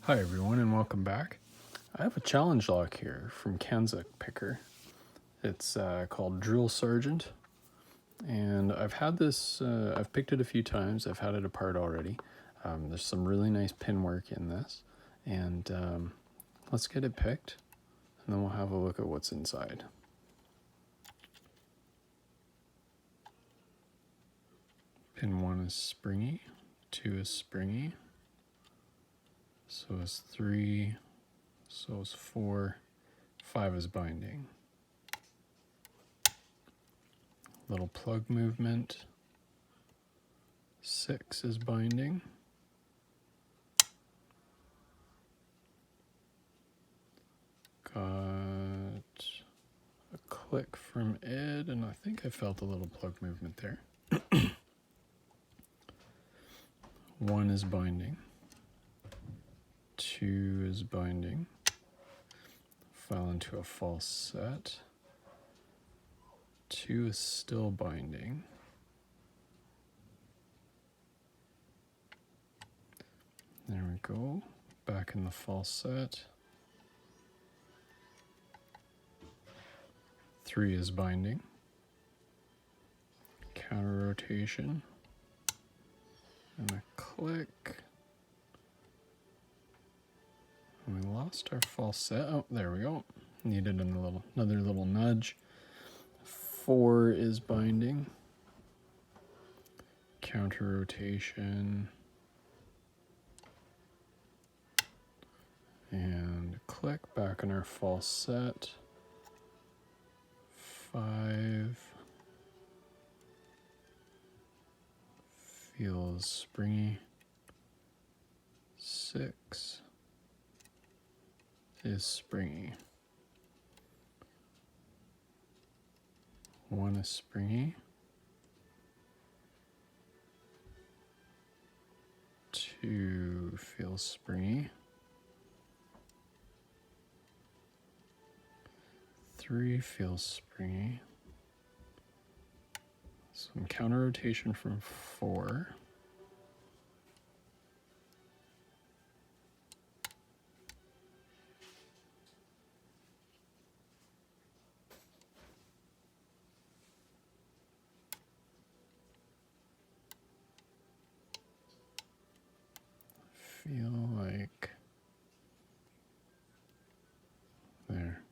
Hi everyone and welcome back. I have a challenge lock here from Picker. It's called Drill Sargent, and I've had this, I've picked it a few times, I've had it apart already. There's some really nice pin work in this, and let's get it picked, and then we'll have a look at what's inside. Pin 1 is springy, 2 is springy, so is 3, so is 4, 5 is binding. Little plug movement, 6 is binding. Got a click from Ed, and I think I felt a little plug movement there. 1 is binding. 2 is binding. Fell into a false set. 2 is still binding. There we go. Back in the false set. 3 is binding. Counter rotation. And a click. And we lost our false set. Oh, there we go. Needed another little nudge. 4 is binding. Counter rotation. And click back on our false set. 5 feels springy. 6 is springy. 1 is springy. 2 feels springy. 3 feels springy. Some counter rotation from 4. Feel like there.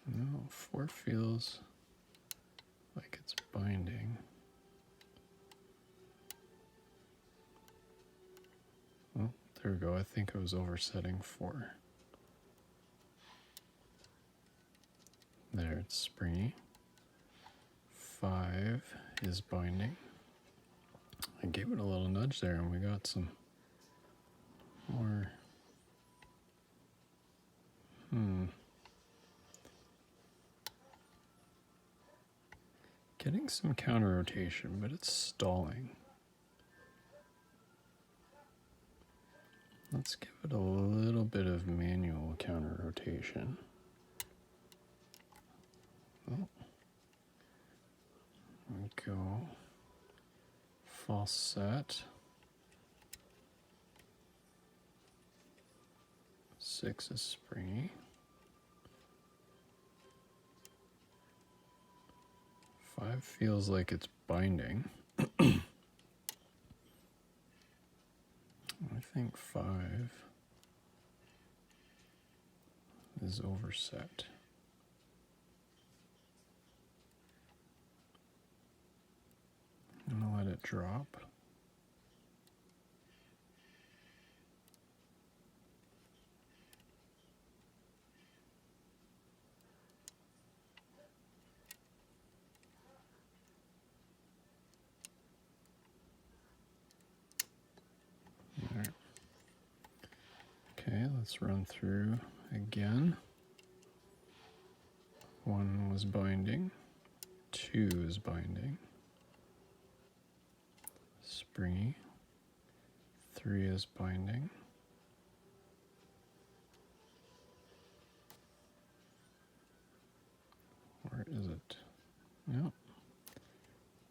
No, 4 feels like it's binding. Oh, there we go. I think I was oversetting 4. There, it's springy. 5 is binding. I gave it a little nudge there and we got some more. Getting some counter rotation, but it's stalling. Let's give it a little bit of manual counter rotation. Oh. There we go. False set. 6 is springy. 5 feels like it's binding. I think 5 is overset. I'm gonna let it drop. There. Okay, let's run through again. 1 was binding. 2 is binding. Springy. 3 is binding. 4 is it? Yep.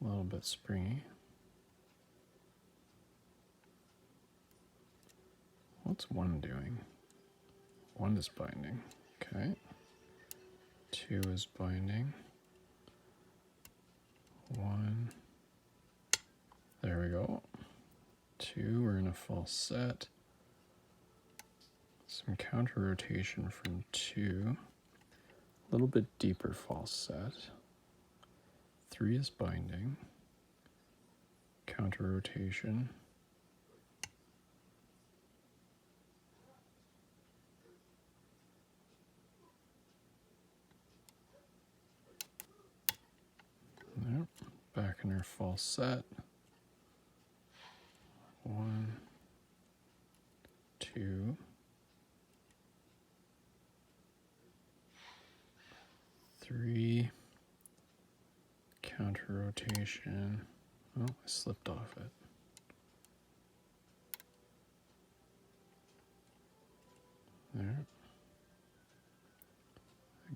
A little bit springy. What's 1 doing? 1 is binding. Okay. 2 is binding. 1. There we go. 2, we're in a false set. Some counter rotation from 2. A little bit deeper false set. 3 is binding. Counter rotation. Yep. Back in our false set. 1, 2. 3. Counter rotation. Oh, I slipped off it. There.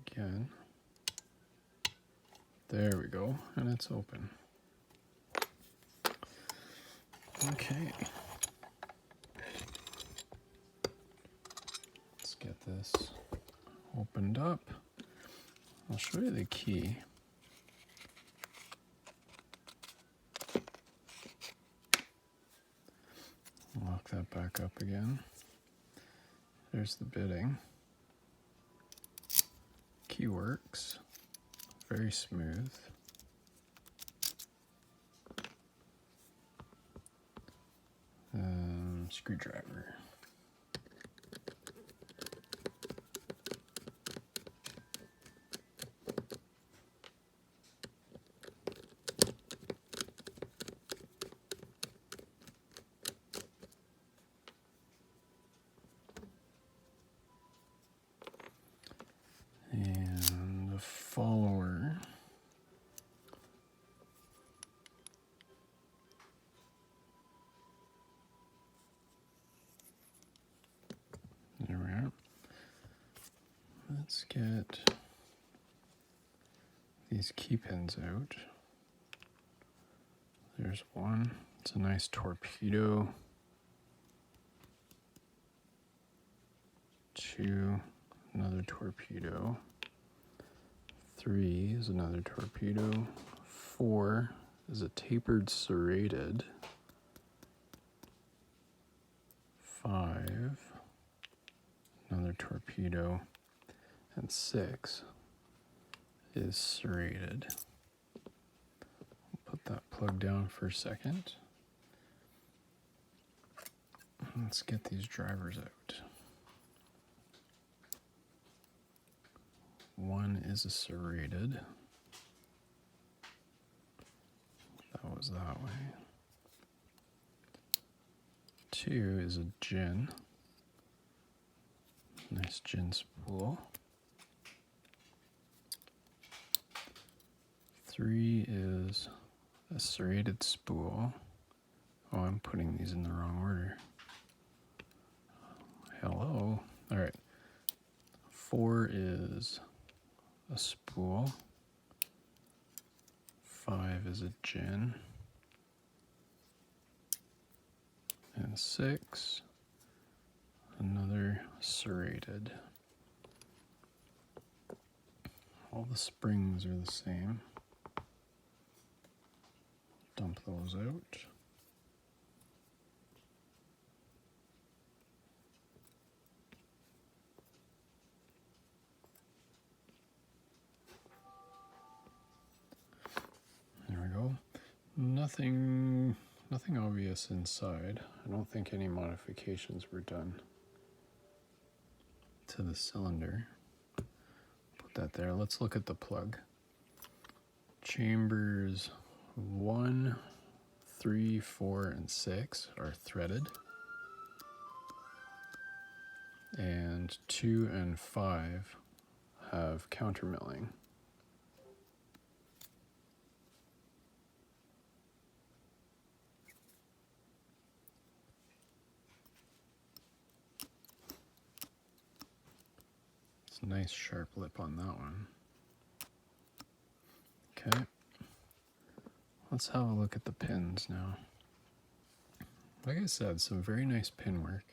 Again. There we go, and it's open. Okay. Let's get this opened up. I'll show you the key. Lock that back up again. There's the bitting. Key works. Very smooth. Screwdriver. And the follower. There we are. Let's get these key pins out. There's one. It's a nice torpedo. 2, another torpedo. 3 is another torpedo. 4 is a tapered serrated. 5, another torpedo. And 6 is serrated. Put that plug down for a second. Let's get these drivers out. 1 is a serrated. That was that way. 2 is a gin. Nice gin spool. 3 is a serrated spool. Oh, I'm putting these in the wrong order. Hello. All right. 4 is a spool. 5 is a gin. And 6, another serrated. All the springs are the same. Dump those out. There we go. Nothing obvious inside. I don't think any modifications were done to the cylinder. Put that there. Let's look at the plug. Chambers 1, 3, 4, and 6 are threaded. And 2 and 5 have countermilling. It's a nice sharp lip on that one. Okay. Let's have a look at the pins now. Like I said, some very nice pin work.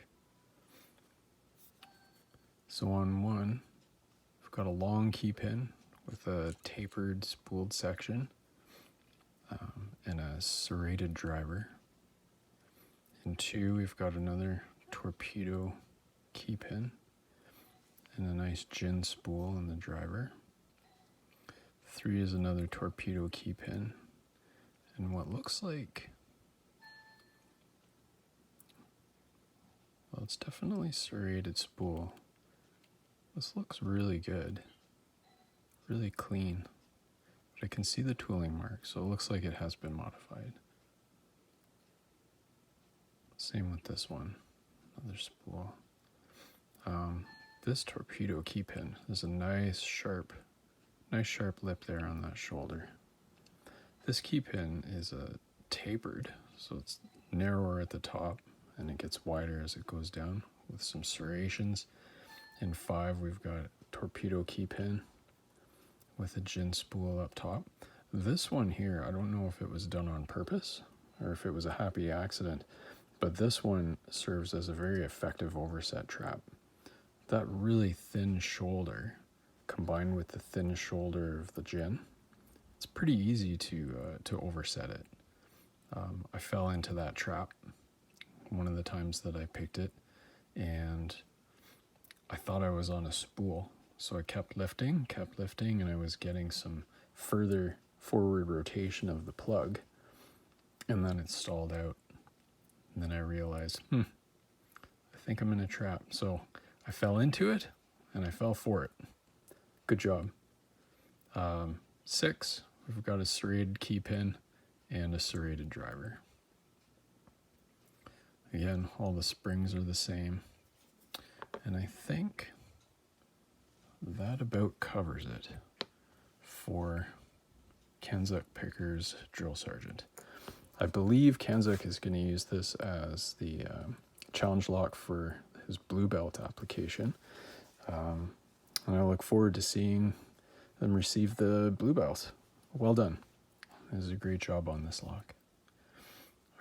So on one, we've got a long key pin with a tapered spooled section and a serrated driver. In two, we've got another torpedo key pin and a nice gin spool in the driver. Three is another torpedo key pin and what looks like, well, it's definitely serrated spool. This looks really good, really clean, but I can see the tooling mark, so it looks like it has been modified. Same with this one, another spool. This torpedo key pin, there's a nice sharp lip there on that shoulder. This key pin is tapered, so it's narrower at the top and it gets wider as it goes down with some serrations. In 5, we've got torpedo key pin with a gin spool up top. This one here, I don't know if it was done on purpose or if it was a happy accident, but this one serves as a very effective overset trap. That really thin shoulder combined with the thin shoulder of the gin, it's pretty easy to overset it. I fell into that trap one of the times that I picked it, and I thought I was on a spool, so I kept lifting, and I was getting some further forward rotation of the plug, and then it stalled out. And then I realized, I think I'm in a trap. So I fell into it, and I fell for it. Good job. 6, we've got a serrated key pin and a serrated driver. Again, all the springs are the same. And I think that about covers it for Kenzuk Picker's Drill Sergeant. I believe Kenzuk is going to use this as the challenge lock for his blue belt application. And I look forward to seeing them receive the blue belt. Well done. This is a great job on this lock.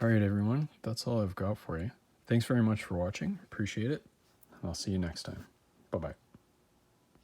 All right, everyone, that's all I've got for you. Thanks very much for watching. Appreciate it. And I'll see you next time. Bye-bye.